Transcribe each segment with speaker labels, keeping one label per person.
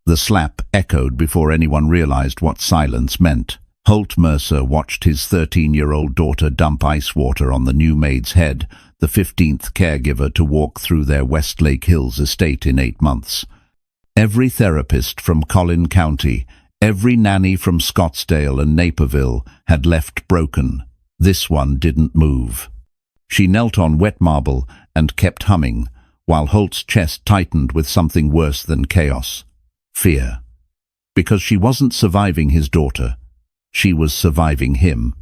Speaker 1: The slap echoed before anyone realized what silence meant. Holt Mercer watched his 13-year-old daughter dump ice water on the new maid's head, the 15th caregiver to walk through their Westlake Hills estate in 8 months. Every therapist from Collin County, every nanny from Scottsdale and Naperville had left broken. This one didn't move. She knelt on wet marble and kept humming, while Holt's chest tightened with something worse than chaos. Fear. Because she wasn't surviving his daughter. She was surviving him.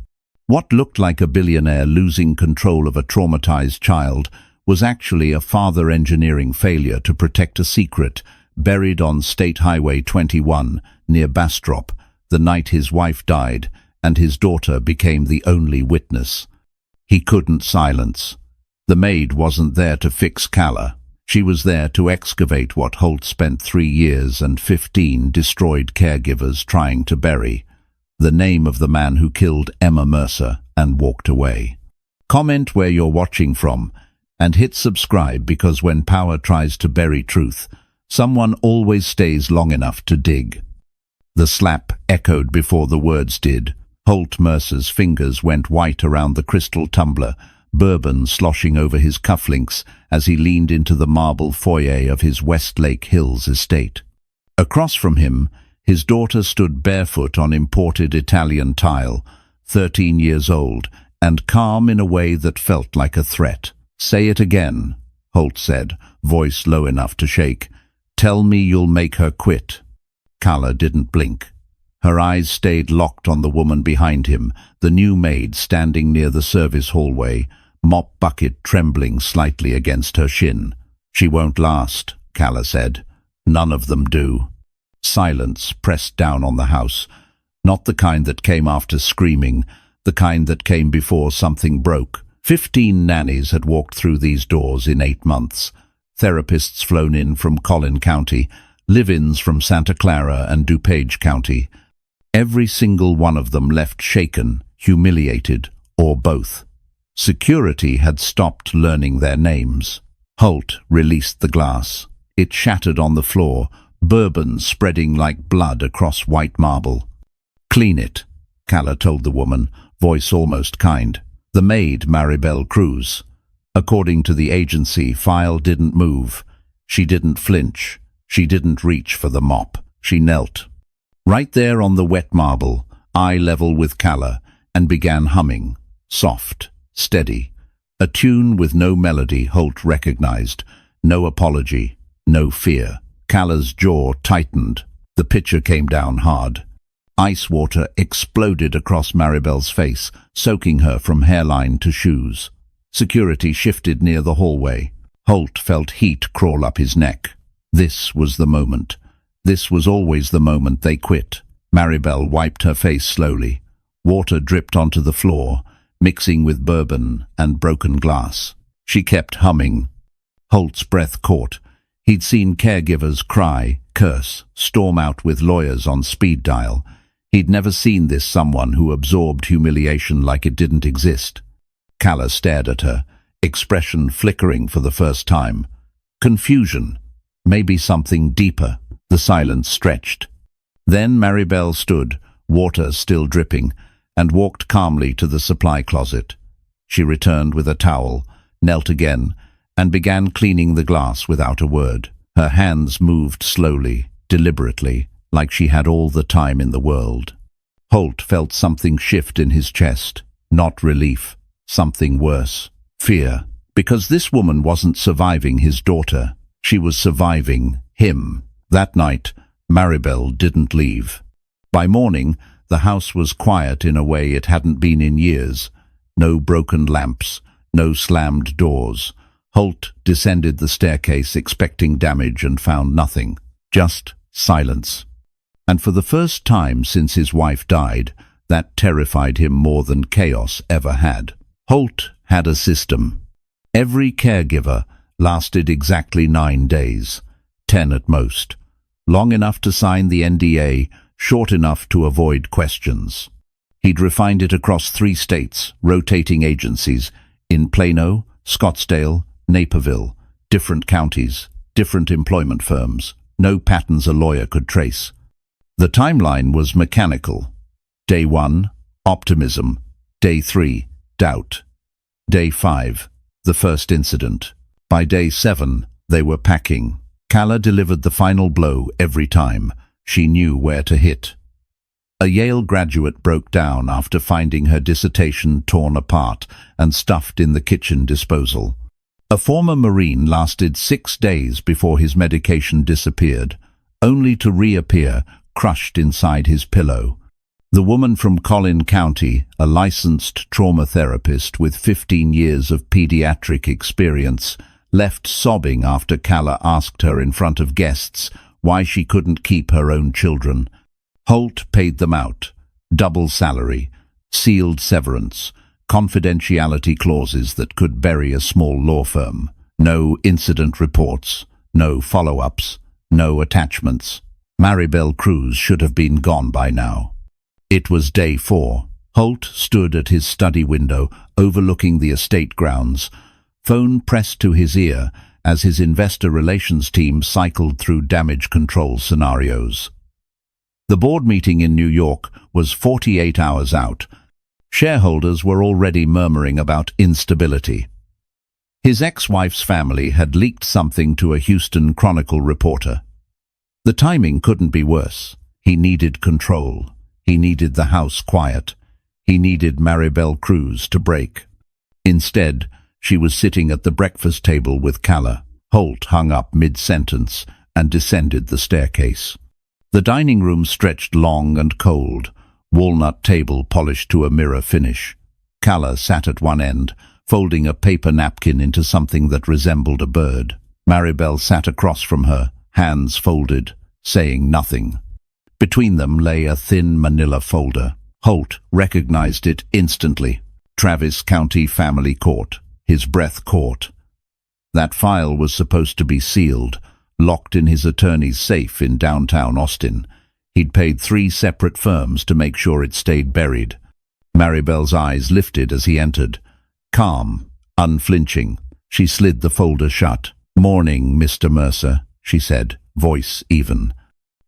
Speaker 1: What looked like a billionaire losing control of a traumatized child was actually a father engineering failure to protect a secret buried on State Highway 21 near Bastrop the night his wife died and his daughter became the only witness. He couldn't silence. The maid wasn't there to fix Calla. She was there to excavate what Holt spent 3 years and 15 destroyed caregivers trying to bury. The name of the man who killed Emma Mercer and walked away. Comment where you're watching from and hit subscribe, because when power tries to bury truth, someone always stays long enough to dig. The slap echoed before the words did. Holt Mercer's fingers went white around the crystal tumbler, bourbon sloshing over his cufflinks as he leaned into the marble foyer of his Westlake Hills estate. Across from him, his daughter stood barefoot on imported Italian tile, 13 years old, and calm in a way that felt like a threat. "Say it again," Holt said, voice low enough to shake. "Tell me you'll make her quit." Calla didn't blink. Her eyes stayed locked on the woman behind him, the new maid standing near the service hallway, mop bucket trembling slightly against her shin. "She won't last," Calla said. "None of them do." Silence pressed down on the house, not the kind that came after screaming, the kind that came before something broke. 15 nannies had walked through these doors in 8 months. Therapists flown in from Collin County, live-ins from Santa Clara and DuPage County. Every single one of them left shaken, humiliated, or both. Security had stopped learning their names. Holt released the glass. It shattered on the floor, bourbon spreading like blood across white marble. "Clean it," Calla told the woman, voice almost kind. The maid, Maribel Cruz. According to the agency, file didn't move. She didn't flinch. She didn't reach for the mop. She knelt. Right there on the wet marble, eye level with Calla, and began humming. Soft, steady. A tune with no melody, Holt recognized. No apology, no fear. Calla's jaw tightened. The pitcher came down hard. Ice water exploded across Maribel's face, soaking her from hairline to shoes. Security shifted near the hallway. Holt felt heat crawl up his neck. This was the moment. This was always the moment they quit. Maribel wiped her face slowly. Water dripped onto the floor, mixing with bourbon and broken glass. She kept humming. Holt's breath caught. He'd seen caregivers cry, curse, storm out with lawyers on speed dial. He'd never seen this someone who absorbed humiliation like it didn't exist. Calla stared at her, expression flickering for the first time. Confusion. Maybe something deeper. The silence stretched. Then Maribel stood, water still dripping, and walked calmly to the supply closet. She returned with a towel, knelt again, and began cleaning the glass without a word. Her hands moved slowly, deliberately, like she had all the time in the world. Holt felt something shift in his chest. Not relief. Something worse. Fear. Because this woman wasn't surviving his daughter. She was surviving him. That night, Maribel didn't leave. By morning, the house was quiet in a way it hadn't been in years. No broken lamps, no slammed doors. Holt descended the staircase expecting damage and found nothing. Just silence. And for the first time since his wife died, that terrified him more than chaos ever had. Holt had a system. Every caregiver lasted exactly 9 days, 10 at most. Long enough to sign the NDA, short enough to avoid questions. He'd refined it across 3 states, rotating agencies, in Plano, Scottsdale, Naperville, different counties, different employment firms, no patterns a lawyer could trace. The timeline was mechanical. Day 1, optimism. Day 3, doubt. Day 5, the first incident. By day 7, they were packing. Calla delivered the final blow every time. She knew where to hit. A Yale graduate broke down after finding her dissertation torn apart and stuffed in the kitchen disposal. A former Marine lasted 6 days before his medication disappeared, only to reappear crushed inside his pillow. The woman from Collin County, a licensed trauma therapist with 15 years of pediatric experience, left sobbing after Calla asked her in front of guests why she couldn't keep her own children. Holt paid them out. Double salary, sealed severance, confidentiality clauses that could bury a small law firm. No incident reports, no follow-ups, no attachments. Maribel Cruz should have been gone by now. It was day 4. Holt stood at his study window, overlooking the estate grounds, phone pressed to his ear as his investor relations team cycled through damage control scenarios. The board meeting in New York was 48 hours out. Shareholders were already murmuring about instability. His ex-wife's family had leaked something to a Houston Chronicle reporter. The timing couldn't be worse. He needed control. He needed the house quiet. He needed Maribel Cruz to break. Instead, she was sitting at the breakfast table with Calla. Holt hung up mid-sentence and descended the staircase. The dining room stretched long and cold, walnut table polished to a mirror finish. Calla sat at one end, folding a paper napkin into something that resembled a bird. Maribel sat across from her, hands folded, saying nothing. Between them lay a thin manila folder. Holt recognized it instantly. Travis County Family Court. His breath caught. That file was supposed to be sealed, locked in his attorney's safe in downtown Austin. He'd paid 3 separate firms to make sure it stayed buried. Maribel's eyes lifted as he entered. Calm, unflinching, she slid the folder shut. "Morning, Mr. Mercer," she said, voice even.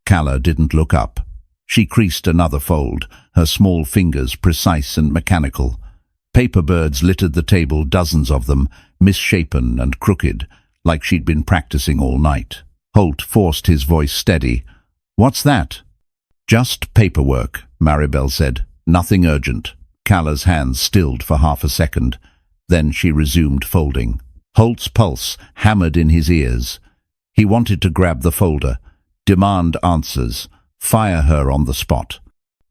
Speaker 1: Calla didn't look up. She creased another fold, her small fingers precise and mechanical. Paper birds littered the table, dozens of them, misshapen and crooked, like she'd been practicing all night. Holt forced his voice steady. "What's that?" "Just paperwork," Maribel said. "Nothing urgent." Calla's hands stilled for half a second. Then she resumed folding. Holt's pulse hammered in his ears. He wanted to grab the folder, demand answers, fire her on the spot.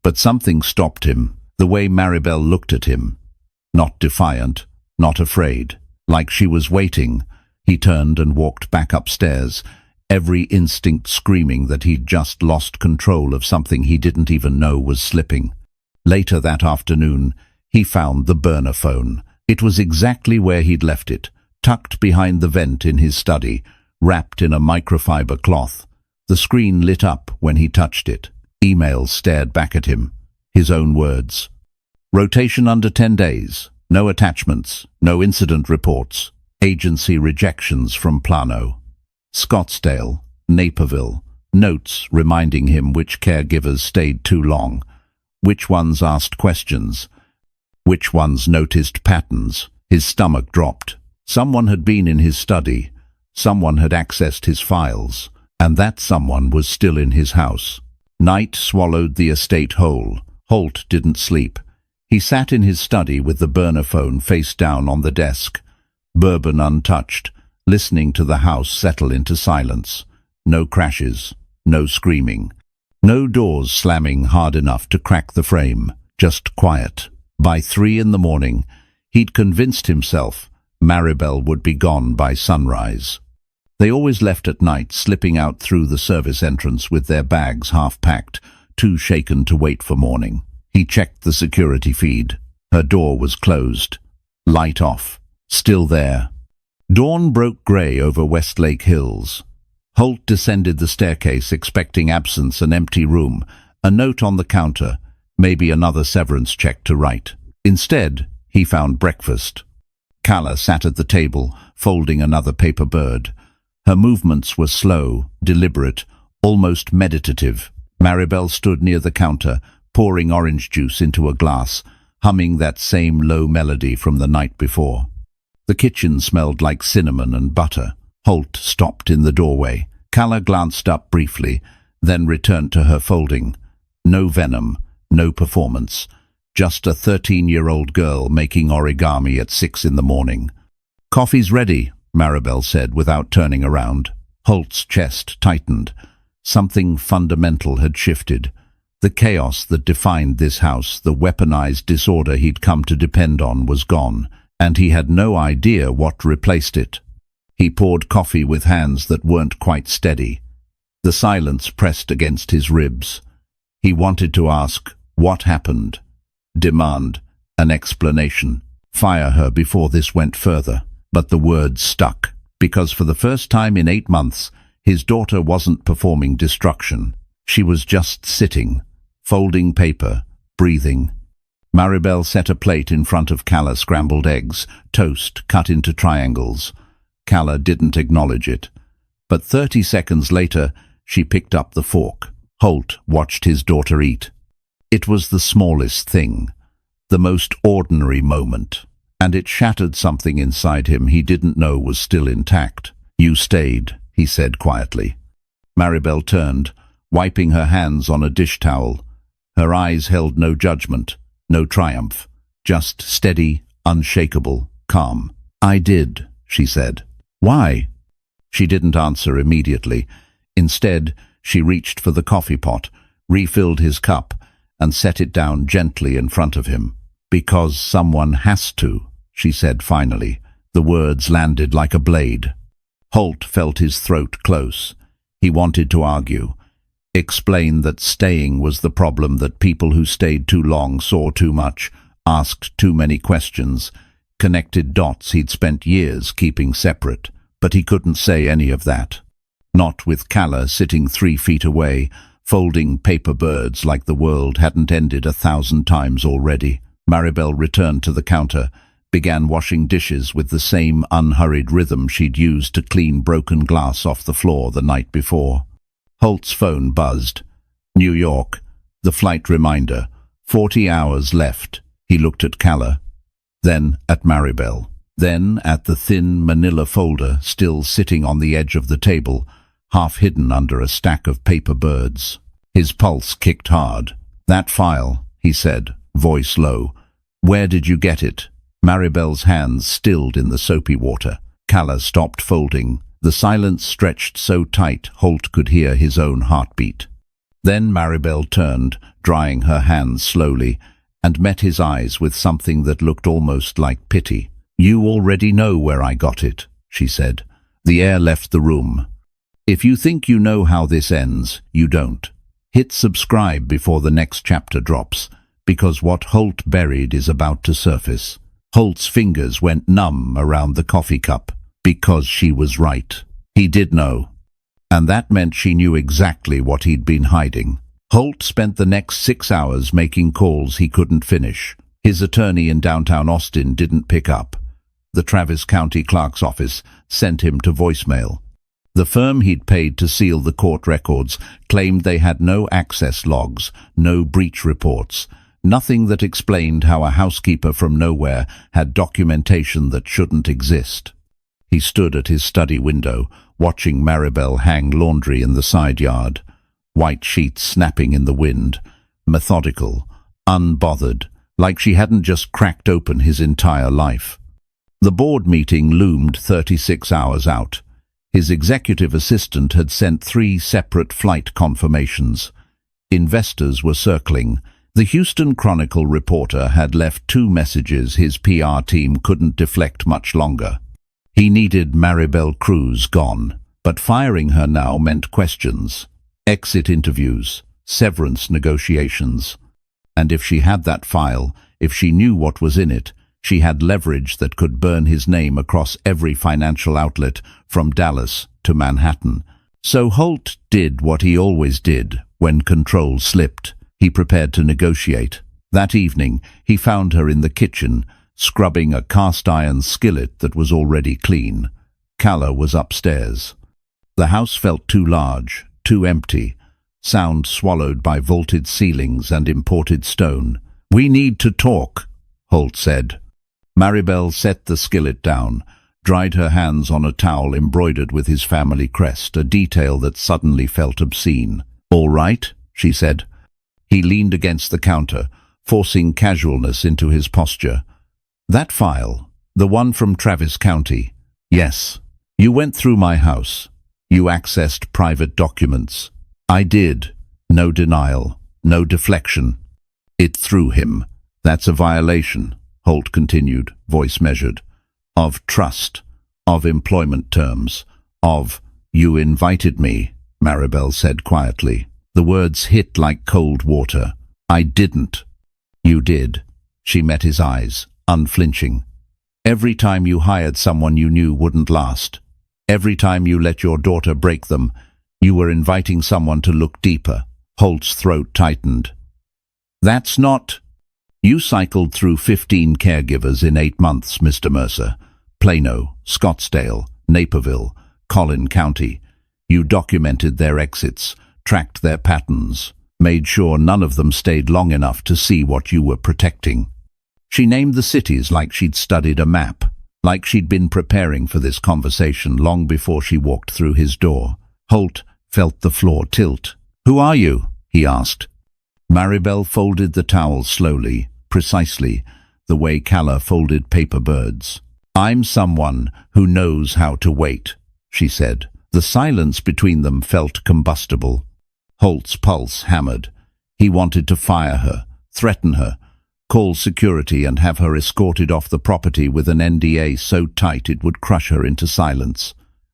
Speaker 1: But something stopped him, the way Maribel looked at him. Not defiant, not afraid, like she was waiting. He turned and walked back upstairs, every instinct screaming that he'd just lost control of something he didn't even know was slipping. Later that afternoon, he found the burner phone. It was exactly where he'd left it, tucked behind the vent in his study, wrapped in a microfiber cloth. The screen lit up when he touched it. Emails stared back at him. His own words. Rotation under 10 days. No attachments. No incident reports. Agency rejections from Plano. Scottsdale. Naperville. Notes reminding him which caregivers stayed too long. Which ones asked questions. Which ones noticed patterns. His stomach dropped. Someone had been in his study. Someone had accessed his files. And that someone was still in his house. Night swallowed the estate whole. Holt didn't sleep. He sat in his study with the burner phone face down on the desk, bourbon untouched, listening to the house settle into silence. No crashes, no screaming, no doors slamming hard enough to crack the frame, just quiet. By 3 in the morning, he'd convinced himself Maribel would be gone by sunrise. They always left at night, slipping out through the service entrance with their bags half-packed, too shaken to wait for morning. He checked the security feed. Her door was closed. Light off. Still there. Dawn broke grey over Westlake Hills. Holt descended the staircase, expecting absence, an empty room, a note on the counter, maybe another severance check to write. Instead, he found breakfast. Calla sat at the table, folding another paper bird. Her movements were slow, deliberate, almost meditative. Maribel stood near the counter, pouring orange juice into a glass, humming that same low melody from the night before. The kitchen smelled like cinnamon and butter. Holt stopped in the doorway. Calla glanced up briefly, then returned to her folding. No venom, no performance. Just a 13-year-old girl making origami at 6 in the morning. "Coffee's ready," Maribel said without turning around. Holt's chest tightened. Something fundamental had shifted. The chaos that defined this house, the weaponized disorder he'd come to depend on, was gone, and he had no idea what replaced it. He poured coffee with hands that weren't quite steady. The silence pressed against his ribs. He wanted to ask, what happened? Demand an explanation. Fire her before this went further. But the words stuck, because for the first time in 8 months, his daughter wasn't performing destruction. She was just sitting, folding paper, breathing. Maribel set a plate in front of Calla: scrambled eggs, toast cut into triangles. Calla didn't acknowledge it. But 30 seconds later, she picked up the fork. Holt watched his daughter eat. It was the smallest thing, the most ordinary moment, and it shattered something inside him he didn't know was still intact. "You stayed," he said quietly. Maribel turned, wiping her hands on a dish towel. Her eyes held no judgment, no triumph, just steady, unshakable, calm. "I did," she said. "Why?" She didn't answer immediately. Instead, she reached for the coffee pot, refilled his cup, and set it down gently in front of him. "Because someone has to," she said finally. The words landed like a blade. Holt felt his throat close. He wanted to argue, explain that staying was the problem, that people who stayed too long saw too much, asked too many questions, connected dots he'd spent years keeping separate. But he couldn't say any of that. Not with Calla sitting 3 feet away, folding paper birds like the world hadn't ended 1,000 times already. Maribel returned to the counter, began washing dishes with the same unhurried rhythm she'd used to clean broken glass off the floor the night before. Holt's phone buzzed. New York. The flight reminder. 40 hours left. He looked at Calla, then at Maribel, then at the thin manila folder still sitting on the edge of the table, half hidden under a stack of paper birds. His pulse kicked hard. "That file," he said, voice low. "Where did you get it?" Maribel's hands stilled in the soapy water. Calla stopped folding. The silence stretched so tight Holt could hear his own heartbeat. Then Maribel turned, drying her hands slowly, and met his eyes with something that looked almost like pity. "You already know where I got it," she said. The air left the room. "If you think you know how this ends, you don't. Hit subscribe before the next chapter drops, because what Holt buried is about to surface." Holt's fingers went numb around the coffee cup. Because she was right. He did know. And that meant she knew exactly what he'd been hiding. Holt spent the next 6 hours making calls he couldn't finish. His attorney in downtown Austin didn't pick up. The Travis County clerk's office sent him to voicemail. The firm he'd paid to seal the court records claimed they had no access logs, no breach reports, nothing that explained how a housekeeper from nowhere had documentation that shouldn't exist. He stood at his study window, watching Maribel hang laundry in the side yard, white sheets snapping in the wind, methodical, unbothered, like she hadn't just cracked open his entire life. The board meeting loomed 36 hours out. His executive assistant had sent 3 separate flight confirmations. Investors were circling. The Houston Chronicle reporter had left 2 messages his PR team couldn't deflect much longer. He needed Maribel Cruz gone, but firing her now meant questions, exit interviews, severance negotiations. And if she had that file, if she knew what was in it, she had leverage that could burn his name across every financial outlet from Dallas to Manhattan. So Holt did what he always did when control slipped. He prepared to negotiate. That evening, he found her in the kitchen, scrubbing a cast-iron skillet that was already clean. Calla was upstairs. The house felt too large, too empty, sound swallowed by vaulted ceilings and imported stone. "We need to talk," Holt said. Maribel set the skillet down, dried her hands on a towel embroidered with his family crest, a detail that suddenly felt obscene. "All right," she said. He leaned against the counter, forcing casualness into his posture. "That file, the one from Travis County." "Yes. You went through my house. You accessed private documents." "I did." No denial, no deflection. "It threw him. That's a violation," Holt continued, voice measured, "of trust, of employment terms, of—" "You invited me," Maribel said quietly. The words hit like cold water. "I didn't." "You did." She met his eyes, unflinching. "Every time you hired someone you knew wouldn't last, every time you let your daughter break them, you were inviting someone to look deeper." Holt's throat tightened. "That's not—" "You cycled through 15 caregivers in 8 months, Mr. Mercer. Plano, Scottsdale, Naperville, Collin County. You documented their exits, tracked their patterns, made sure none of them stayed long enough to see what you were protecting." She named the cities like she'd studied a map, like she'd been preparing for this conversation long before she walked through his door. Holt felt the floor tilt. "Who are you?" he asked. Maribel folded the towel slowly, precisely, the way Calla folded paper birds. "I'm someone who knows how to wait," she said. The silence between them felt combustible. Holt's pulse hammered. He wanted to fire her, threaten her, call security and have her escorted off the property with an NDA so tight it would crush her into silence.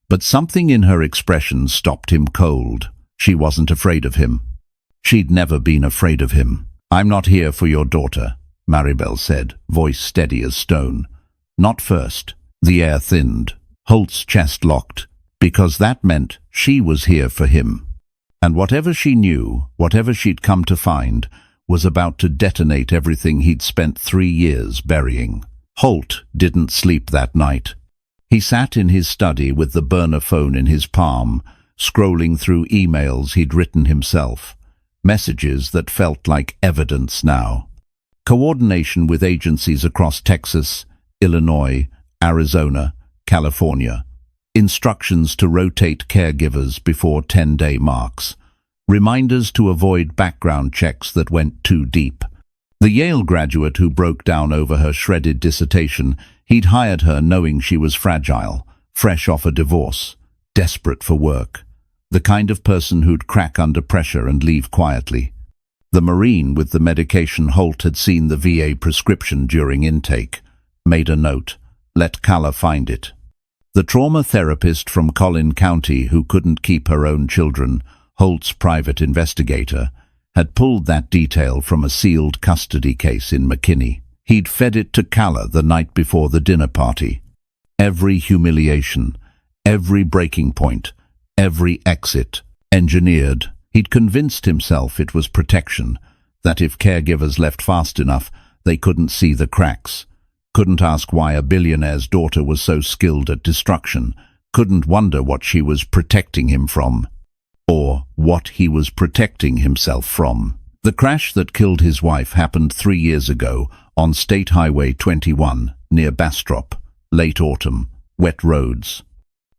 Speaker 1: But something in her expression stopped him cold. She wasn't afraid of him. She'd never been afraid of him. "I'm not here for your daughter," Maribel said, voice steady as stone. "Not first." The air thinned. Holt's chest locked, because that meant she was here for him. And whatever she knew, whatever she'd come to find, was about to detonate everything he'd spent 3 years burying. Holt didn't sleep that night. He sat in his study with the burner phone in his palm, scrolling through emails he'd written himself, messages that felt like evidence now. Coordination with agencies across Texas, Illinois, Arizona, California. Instructions to rotate caregivers before 10-day marks. Reminders to avoid background checks that went too deep. The Yale graduate who broke down over her shredded dissertation, he'd hired her knowing she was fragile, fresh off a divorce, desperate for work. The kind of person who'd crack under pressure and leave quietly. The Marine with the medication Holt had seen the VA prescription during intake. Made a note. Let Calla find it. The trauma therapist from Collin County who couldn't keep her own children, Holt's private investigator, had pulled that detail from a sealed custody case in McKinney. He'd fed it to Calla the night before the dinner party. Every humiliation, every breaking point, every exit, engineered. He'd convinced himself it was protection, that if caregivers left fast enough, they couldn't see the cracks, couldn't ask why a billionaire's daughter was so skilled at destruction, couldn't wonder what she was protecting him from, or what he was protecting himself from. The crash that killed his wife happened 3 years ago on State Highway 21, near Bastrop, late autumn, wet roads.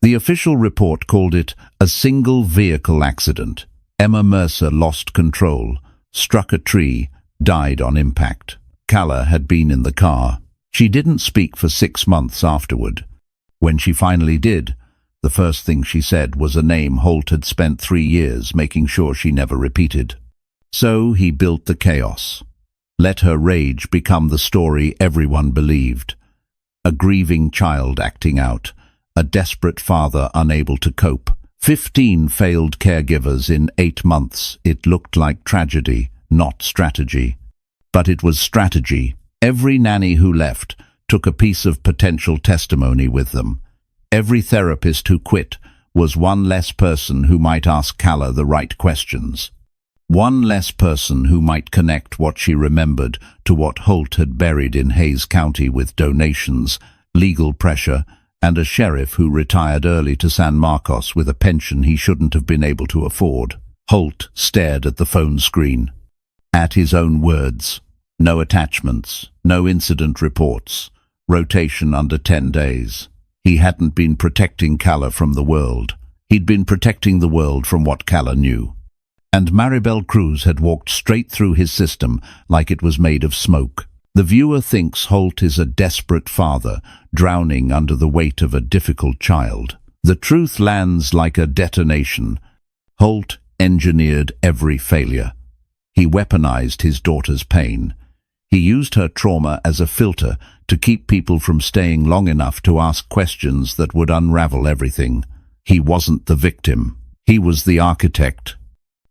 Speaker 1: The official report called it a single vehicle accident. Emma Mercer lost control, struck a tree, died on impact. Calla had been in the car. She didn't speak for 6 months afterward. When she finally did, the first thing she said was a name Holt had spent 3 years making sure she never repeated. So he built the chaos. Let her rage become the story everyone believed. A grieving child acting out, a desperate father unable to cope. 15 failed caregivers in 8 months. It looked like tragedy, not strategy. But it was strategy. Every nanny who left took a piece of potential testimony with them. Every therapist who quit was one less person who might ask Calla the right questions. One less person who might connect what she remembered to what Holt had buried in Hayes County with donations, legal pressure, and a sheriff who retired early to San Marcos with a pension he shouldn't have been able to afford. Holt stared at the phone screen. At his own words. No attachments, no incident reports, rotation under 10 days. He hadn't been protecting Calla from the world. He'd been protecting the world from what Calla knew. And Maribel Cruz had walked straight through his system like it was made of smoke. The viewer thinks Holt is a desperate father, drowning under the weight of a difficult child. The truth lands like a detonation. Holt engineered every failure. He weaponized his daughter's pain. He used her trauma as a filter to keep people from staying long enough to ask questions that would unravel everything. He wasn't the victim. He was the architect.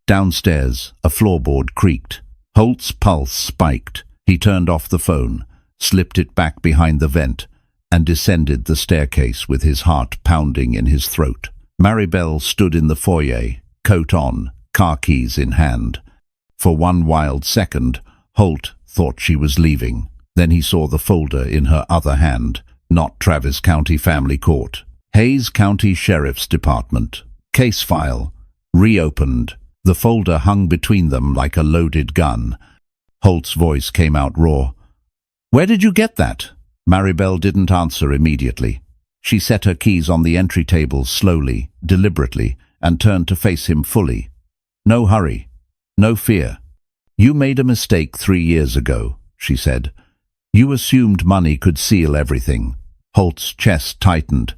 Speaker 1: Downstairs, a floorboard creaked. Holt's pulse spiked. He turned off the phone, slipped it back behind the vent, and descended the staircase with his heart pounding in his throat. Maribel stood in the foyer, coat on, car keys in hand. For one wild second, Holt thought she was leaving. Then he saw the folder in her other hand. Not Travis County Family Court. Hays County Sheriff's Department. Case file. Reopened. The folder hung between them like a loaded gun. Holt's voice came out raw. "Where did you get that?" Maribel didn't answer immediately. She set her keys on the entry table slowly, deliberately, and turned to face him fully. "No hurry. No fear. You made a mistake 3 years ago," she said. "You assumed money could seal everything." Holt's chest tightened.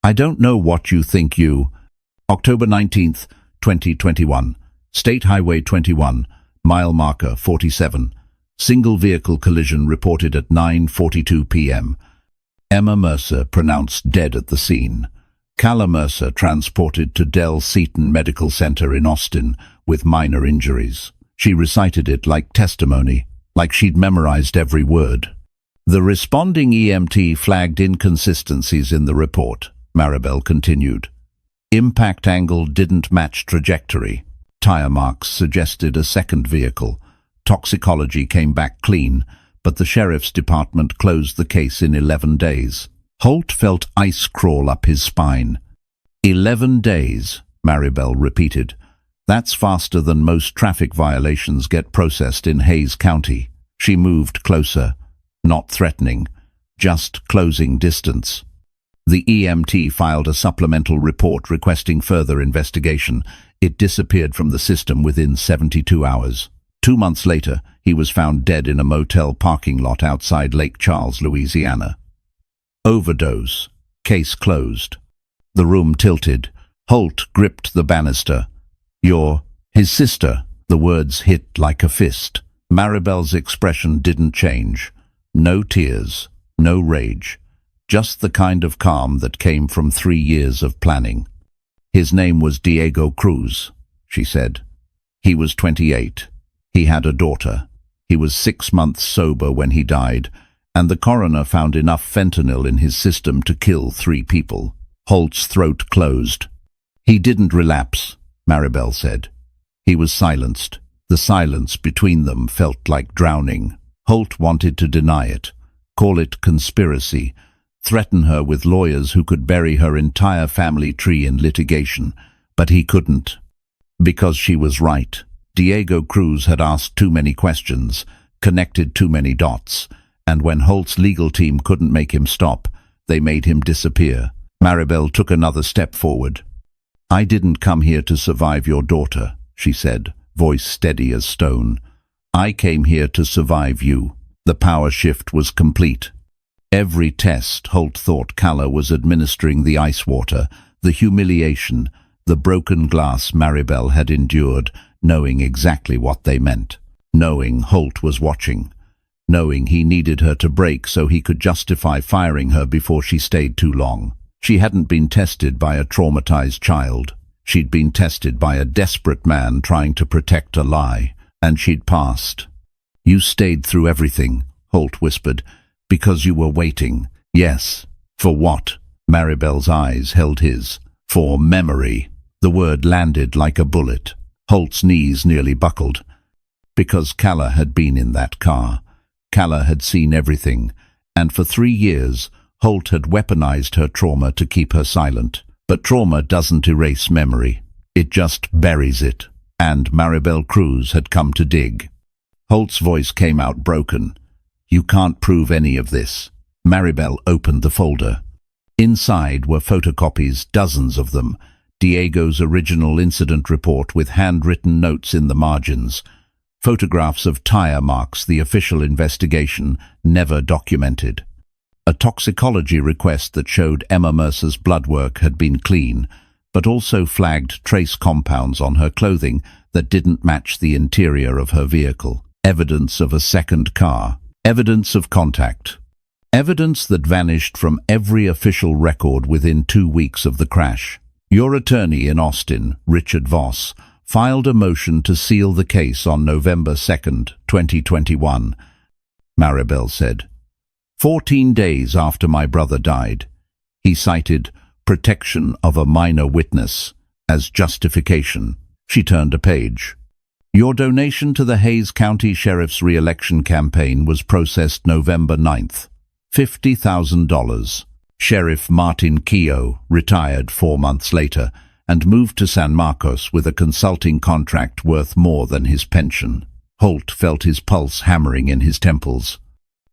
Speaker 1: "I don't know what you think you—" October 19th, 2021. State Highway 21, mile marker 47. Single vehicle collision reported at 9:42 p.m. Emma Mercer pronounced dead at the scene. Calla Mercer transported to Del Seaton Medical Center in Austin with minor injuries. She recited it like testimony, like she'd memorized every word. The responding EMT flagged inconsistencies in the report, Maribel continued. Impact angle didn't match trajectory. Tire marks suggested a second vehicle. Toxicology came back clean, but the sheriff's department closed the case in 11 days. Holt felt ice crawl up his spine. 11 days, Maribel repeated. That's faster than most traffic violations get processed in Hays County. She moved closer, not threatening, just closing distance. The EMT filed a supplemental report requesting further investigation. It disappeared from the system within 72 hours. 2 months later, he was found dead in a motel parking lot outside Lake Charles, Louisiana. Overdose. Case closed. The room tilted. Holt gripped the banister. "You're his sister." The words hit like a fist. Maribel's expression didn't change. No tears, no rage. Just the kind of calm that came from 3 years of planning. "His name was Diego Cruz," she said. "He was 28. He had a daughter. He was 6 months sober when he died, and the coroner found enough fentanyl in his system to kill 3 people. Holt's throat closed. "He didn't relapse," Maribel said. He was silenced. The silence between them felt like drowning. Holt wanted to deny it, call it conspiracy, threaten her with lawyers who could bury her entire family tree in litigation, but he couldn't. Because she was right. Diego Cruz had asked too many questions, connected too many dots, and when Holt's legal team couldn't make him stop, they made him disappear. Maribel took another step forward. "I didn't come here to survive your daughter," she said, voice steady as stone. "I came here to survive you." The power shift was complete. Every test, Holt thought Calla was administering the ice water, the humiliation, the broken glass Maribel had endured, knowing exactly what they meant. Knowing Holt was watching. Knowing he needed her to break so he could justify firing her before she stayed too long. She hadn't been tested by a traumatized child. She'd been tested by a desperate man trying to protect a lie, and she'd passed. "You stayed through everything," Holt whispered, "because you were waiting." "Yes. For what?" Maribel's eyes held his. "For memory." The word landed like a bullet. Holt's knees nearly buckled. Because Calla had been in that car. Calla had seen everything, and for 3 years, Holt had weaponized her trauma to keep her silent. But trauma doesn't erase memory. It just buries it. And Maribel Cruz had come to dig. Holt's voice came out broken. "You can't prove any of this." Maribel opened the folder. Inside were photocopies, dozens of them. Diego's original incident report with handwritten notes in the margins. Photographs of tire marks the official investigation never documented. A toxicology request that showed Emma Mercer's blood work had been clean, but also flagged trace compounds on her clothing that didn't match the interior of her vehicle. Evidence of a second car. Evidence of contact. Evidence that vanished from every official record within 2 weeks of the crash. Your attorney in Austin, Richard Voss, filed a motion to seal the case on November 2nd, 2021, Maribel said. 14 days after my brother died. He cited protection of a minor witness as justification. She turned a page. Your donation to the Hays County Sheriff's re-election campaign was processed November 9th. $50,000. Sheriff Martin Keogh retired 4 months later and moved to San Marcos with a consulting contract worth more than his pension. Holt felt his pulse hammering in his temples.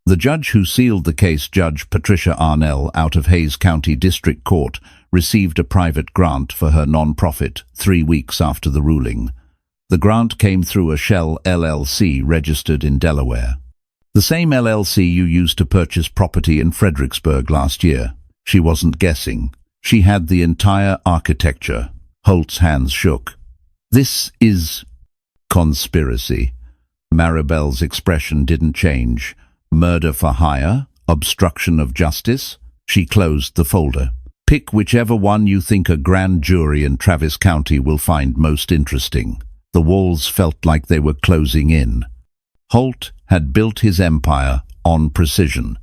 Speaker 1: The judge who sealed the case, Judge Patricia Arnell, out of Hays County District Court, received a private grant for her non-profit 3 weeks after the ruling. The grant came through a Shell LLC registered in Delaware. The same LLC you used to purchase property in Fredericksburg last year. She wasn't guessing. She had the entire architecture. Holt's hands shook. This is conspiracy. Maribel's expression didn't change. Murder for hire? Obstruction of justice? She closed the folder. Pick whichever one you think a grand jury in Travis County will find most interesting. The walls felt like they were closing in. Holt had built his empire on precision,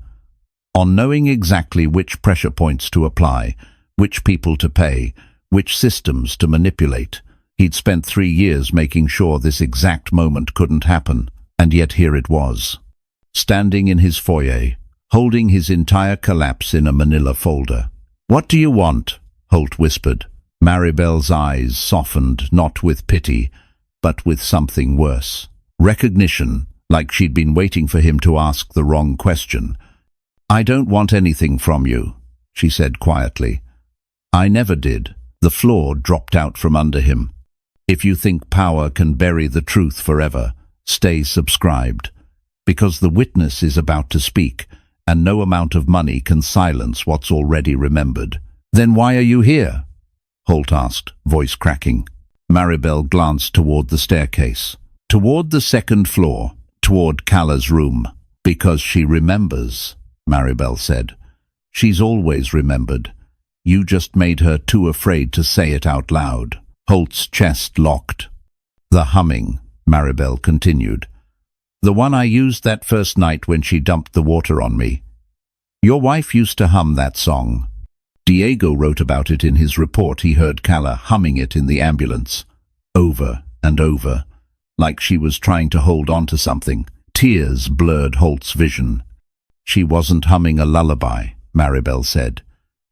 Speaker 1: on knowing exactly which pressure points to apply, which people to pay, which systems to manipulate. He'd spent 3 years making sure this exact moment couldn't happen, and yet here it was. Standing in his foyer, holding his entire collapse in a manila folder. "What do you want?" Holt whispered. Maribel's eyes softened, not with pity, but with something worse. Recognition, like she'd been waiting for him to ask the wrong question. "I don't want anything from you," she said quietly. "I never did." The floor dropped out from under him. If you think power can bury the truth forever, stay subscribed. Because the witness is about to speak, and no amount of money can silence what's already remembered. "Then why are you here?" Holt asked, voice cracking. Maribel glanced toward the staircase, toward the second floor, toward Calla's room. "Because she remembers," Maribel said. "She's always remembered. You just made her too afraid to say it out loud." Holt's chest locked. "The humming," Maribel continued. "The one I used that first night when she dumped the water on me. Your wife used to hum that song." Diego wrote about it in his report. He heard Calla humming it in the ambulance, over and over, like she was trying to hold on to something. Tears blurred Holt's vision. "She wasn't humming a lullaby," Maribel said.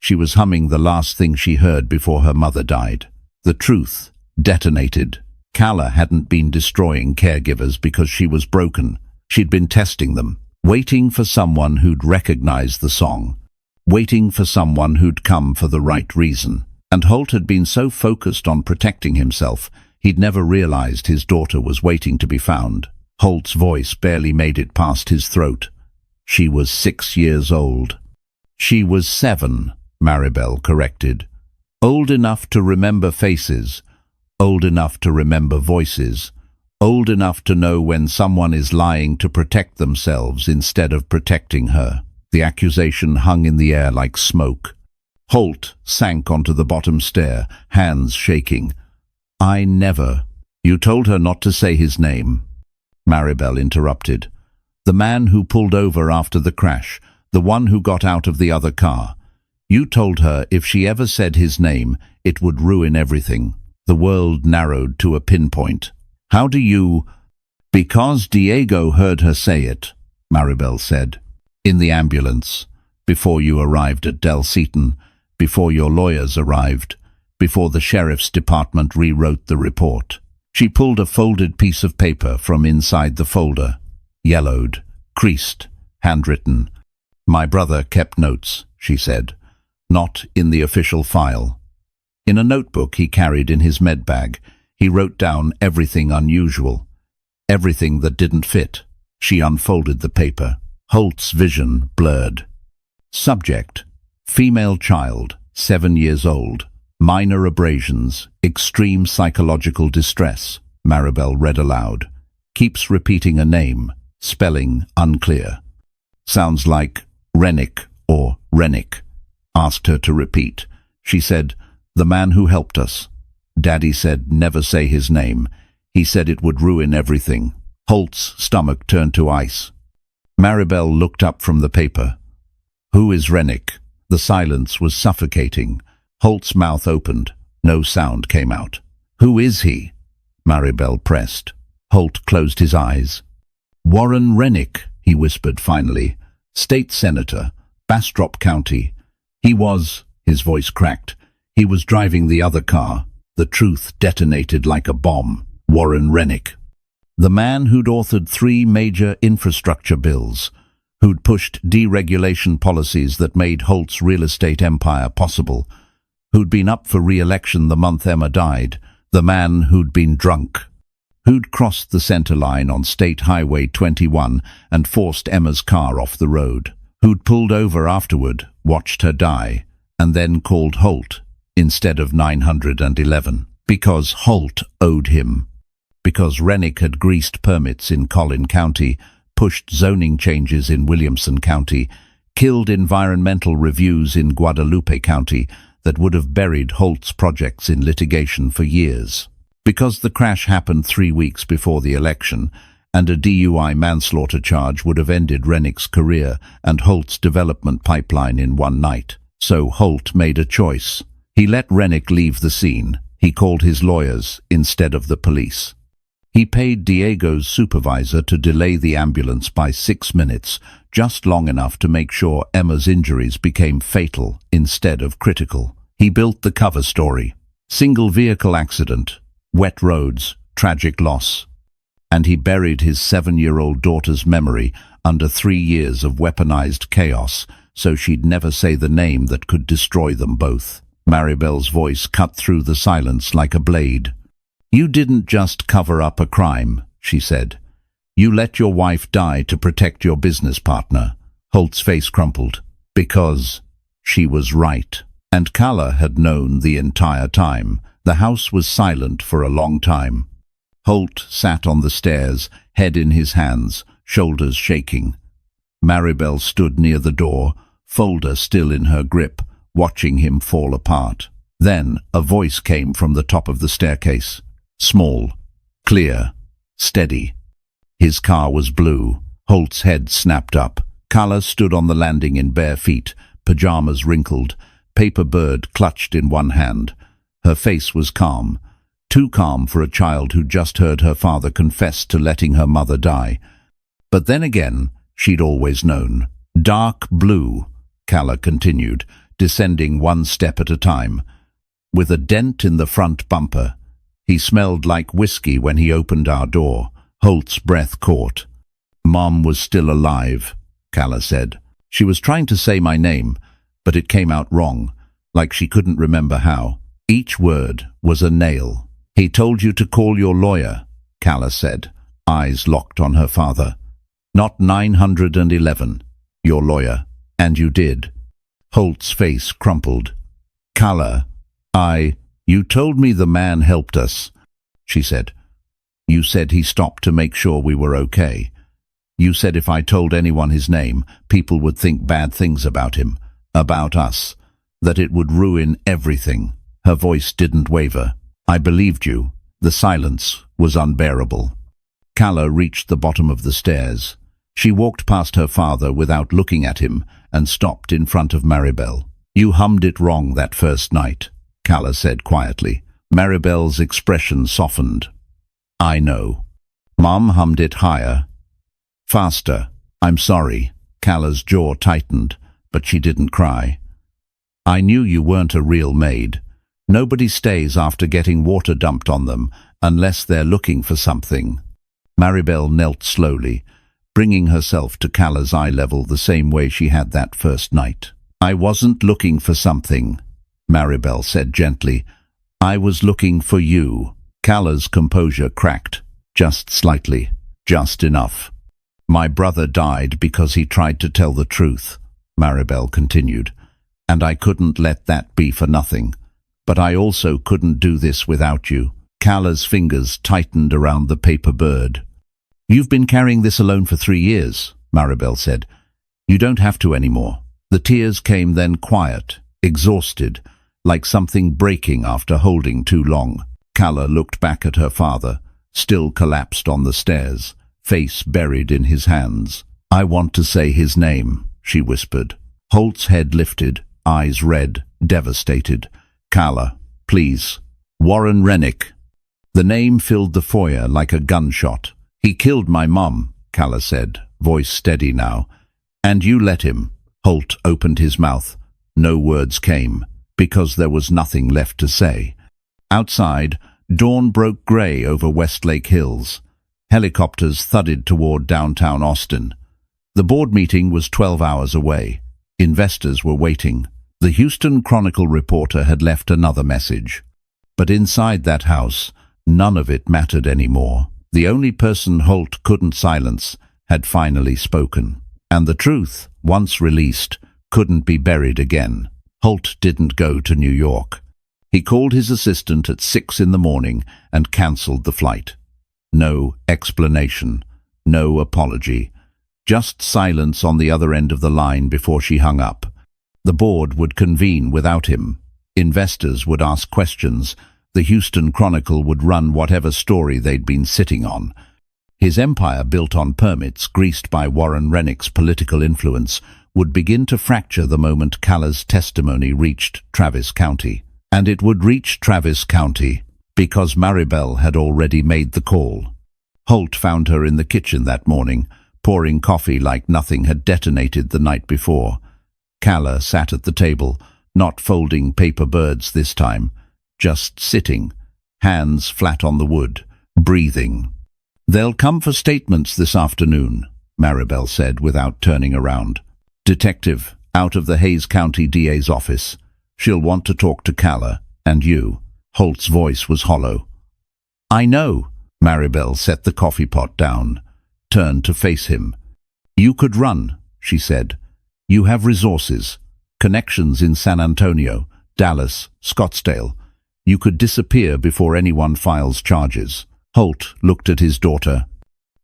Speaker 1: "She was humming the last thing she heard before her mother died." The truth detonated. Calla hadn't been destroying caregivers because she was broken. She'd been testing them, waiting for someone who'd recognize the song, waiting for someone who'd come for the right reason. And Holt had been so focused on protecting himself, he'd never realized his daughter was waiting to be found. Holt's voice barely made it past his throat. "She was 6 years old." "She was 7, Maribel corrected. "Old enough to remember faces, old enough to remember voices, old enough to know when someone is lying to protect themselves instead of protecting her." The accusation hung in the air like smoke. Holt sank onto the bottom stair, hands shaking. "I never—" "You told her not to say his name," Maribel interrupted. "The man who pulled over after the crash, the one who got out of the other car. You told her if she ever said his name, it would ruin everything." The world narrowed to a pinpoint. "How do you—" "Because Diego heard her say it," Maribel said. "In the ambulance. before you arrived at Del Seaton, before your lawyers arrived, before the sheriff's department rewrote the report. She pulled a folded piece of paper from inside the folder, yellowed, creased, handwritten. "My brother kept notes," she said, "not in the official file." In a notebook he carried in his med bag, he wrote down everything unusual, everything that didn't fit. She unfolded the paper. Holt's vision blurred. Subject: female child, 7 years old. Minor abrasions, extreme psychological distress. Maribel read aloud. Keeps repeating a name, spelling unclear. Sounds like Rennick or Rennick. Asked her to repeat. She said, "The man who helped us." Daddy said never say his name. He said it would ruin everything. Holt's stomach turned to ice. Maribel looked up from the paper. "Who is Rennick?" The silence was suffocating. Holt's mouth opened. No sound came out. "Who is he?" Maribel pressed. Holt closed his eyes. "Warren Rennick," he whispered finally. "State Senator, Bastrop County. He was," his voice cracked, "he was driving the other car." The truth detonated like a bomb. Warren Rennick. The man who'd authored 3 major infrastructure bills, who'd pushed deregulation policies that made Holt's real estate empire possible, who'd been up for re-election the month Emma died, the man who'd been drunk, who'd crossed the center line on State Highway 21 and forced Emma's car off the road, who'd pulled over afterward, watched her die, and then called Holt instead of 911, because Holt owed him, because Rennick had greased permits in Collin County, pushed zoning changes in Williamson County, killed environmental reviews in Guadalupe County that would have buried Holt's projects in litigation for years. Because the crash happened 3 weeks before the election, and a DUI manslaughter charge would have ended Rennick's career and Holt's development pipeline in one night. So Holt made a choice. He let Rennick leave the scene. He called his lawyers instead of the police. He paid Diego's supervisor to delay the ambulance by 6 minutes, just long enough to make sure Emma's injuries became fatal instead of critical. He built the cover story. Single vehicle accident, wet roads, tragic loss. And he buried his 7-year-old daughter's memory under 3 years of weaponized chaos, so she'd never say the name that could destroy them both. Maribel's voice cut through the silence like a blade. "You didn't just cover up a crime," she said. "You let your wife die to protect your business partner." Holt's face crumpled. "Because she was right." And Kala had known the entire time. The house was silent for a long time. Holt sat on the stairs, head in his hands, shoulders shaking. Maribel stood near the door, folder still in her grip, watching him fall apart. Then a voice came from the top of the staircase. Small, clear, steady. His car was blue. Holt's head snapped up. Kala stood on the landing in bare feet, pajamas wrinkled, paper bird clutched in one hand. Her face was calm, too calm for a child who'd just heard her father confess to letting her mother die. But then again, she'd always known. "Dark blue," Kala continued, descending 1 step at a time. "With a dent in the front bumper. He smelled like whiskey when he opened our door." Holt's breath caught. "Mom was still alive," Kala said. "She was trying to say my name, but it came out wrong, like she couldn't remember how. Each word was a nail." "He told you to call your lawyer," Kala said, eyes locked on her father. "Not 911, your lawyer, and you did." Holt's face crumpled. "Kala, you told me the man helped us," she said. "You said he stopped to make sure we were okay. You said if I told anyone his name, people would think bad things about him, about us, that it would ruin everything." Her voice didn't waver. "I believed you." The silence was unbearable. Kala reached the bottom of the stairs. She walked past her father without looking at him and stopped in front of Maribel. "You hummed it wrong that first night," Kala said quietly. Maribel's expression softened. "I know." Mom hummed it higher. "Faster." "I'm sorry." Kala's jaw tightened. but she didn't cry. "I knew you weren't a real maid. Nobody stays after getting water dumped on them unless they're looking for something." Maribel knelt slowly, bringing herself to Cala's eye level the same way she had that first night. "I wasn't looking for something," Maribel said gently. "I was looking for you." Cala's composure cracked, just slightly, just enough. "My brother died because he tried to tell the truth," Maribel continued, "and I couldn't let that be for nothing. But I also couldn't do this without you." Cala's fingers tightened around the paper bird. "You've been carrying this alone for 3 years," Maribel said. "You don't have to anymore." The tears came then quiet, exhausted, like something breaking after holding too long. Cala looked back at her father, still collapsed on the stairs, face buried in his hands. "I want to say his name," she whispered. Holt's head lifted, eyes red, devastated. "Cala, please." "Warren Rennick." The name filled the foyer like a gunshot. "He killed my mum," Cala said, voice steady now. "And you let him." Holt opened his mouth. No words came, because there was nothing left to say. Outside, dawn broke grey over Westlake Hills. Helicopters thudded toward downtown Austin. The board meeting was 12 hours away. Investors were waiting. The Houston Chronicle reporter had left another message. But inside that house, none of it mattered anymore. The only person Holt couldn't silence had finally spoken. And the truth, once released, couldn't be buried again. Holt didn't go to New York. He called his assistant at 6 in the morning and cancelled the flight. No explanation, no apology, just silence on the other end of the line before she hung up. The board would convene without him. Investors would ask questions. The Houston Chronicle would run whatever story they'd been sitting on. His empire, built on permits, greased by Warren Rennick's political influence, would begin to fracture the moment Cala's testimony reached Travis County. And it would reach Travis County because Maribel had already made the call. Holt found her in the kitchen that morning, pouring coffee like nothing had detonated the night before. Cala sat at the table, not folding paper birds this time, just sitting, hands flat on the wood, breathing. "They'll come for statements this afternoon," Maribel said without turning around. "Detective, out of the Hayes County DA's office. She'll want to talk to Cala, and you." Holt's voice was hollow. "I know." Maribel set the coffee pot down, turned to face him. "You could run," she said. "You have resources, connections in San Antonio, Dallas, Scottsdale. You could disappear before anyone files charges." Holt looked at his daughter.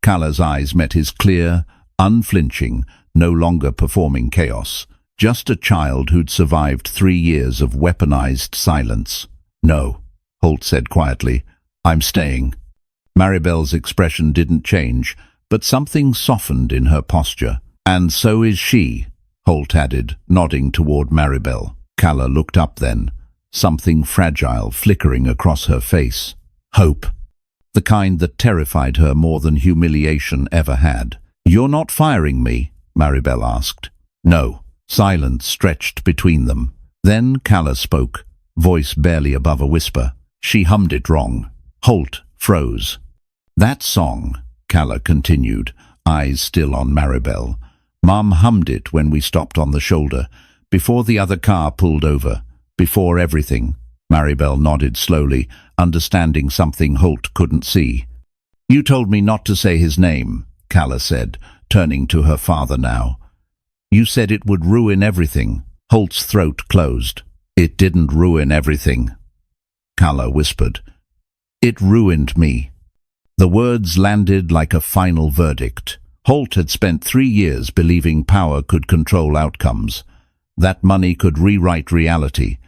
Speaker 1: Cala's eyes met his clear, unflinching, no longer performing chaos. Just a child who'd survived 3 years of weaponized silence. "No," Holt said quietly. "I'm staying." Maribel's expression didn't change, but something softened in her posture. "And so is she," Holt added, nodding toward Maribel. Cala looked up then, something fragile flickering across her face. Hope. The kind that terrified her more than humiliation ever had. "You're not firing me?" Maribel asked. "No." Silence stretched between them. Then Cala spoke, voice barely above a whisper. She hummed it wrong. Holt froze. "That song," Cala continued, eyes still on Maribel. "Mom hummed it when we stopped on the shoulder, before the other car pulled over, before everything." Maribel nodded slowly, understanding something Holt couldn't see. "You told me not to say his name," Cala said, turning to her father now. "You said it would ruin everything." Holt's throat closed. "It didn't ruin everything," Cala whispered. "It ruined me." The words landed like a final verdict. Holt had spent 3 years believing power could control outcomes, that money could rewrite reality,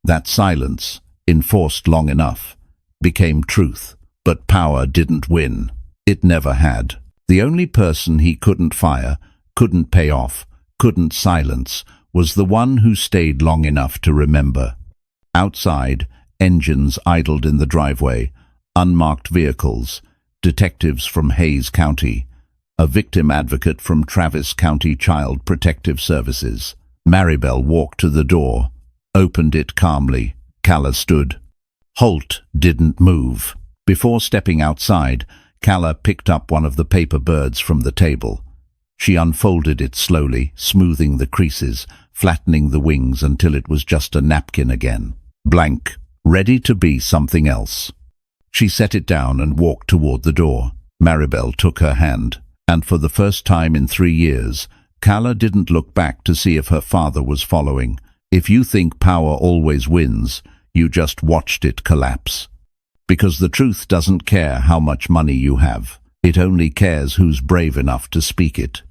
Speaker 1: that silence, enforced long enough, became truth. But power didn't win. It never had. The only person he couldn't fire, couldn't pay off, couldn't silence, was the one who stayed long enough to remember. Outside, engines idled in the driveway, unmarked vehicles, detectives from Hayes County, a victim advocate from Travis County Child Protective Services. Maribel walked to the door, opened it calmly. Calla stood. Holt didn't move. Before stepping outside, Calla picked up one of the paper birds from the table. She unfolded it slowly, smoothing the creases, flattening the wings until it was just a napkin again. Blank, ready to be something else. She set it down and walked toward the door. Maribel took her hand, and for the first time in 3 years, Calla didn't look back to see if her father was following. If you think power always wins, you just watched it collapse. Because the truth doesn't care how much money you have. It only cares who's brave enough to speak it.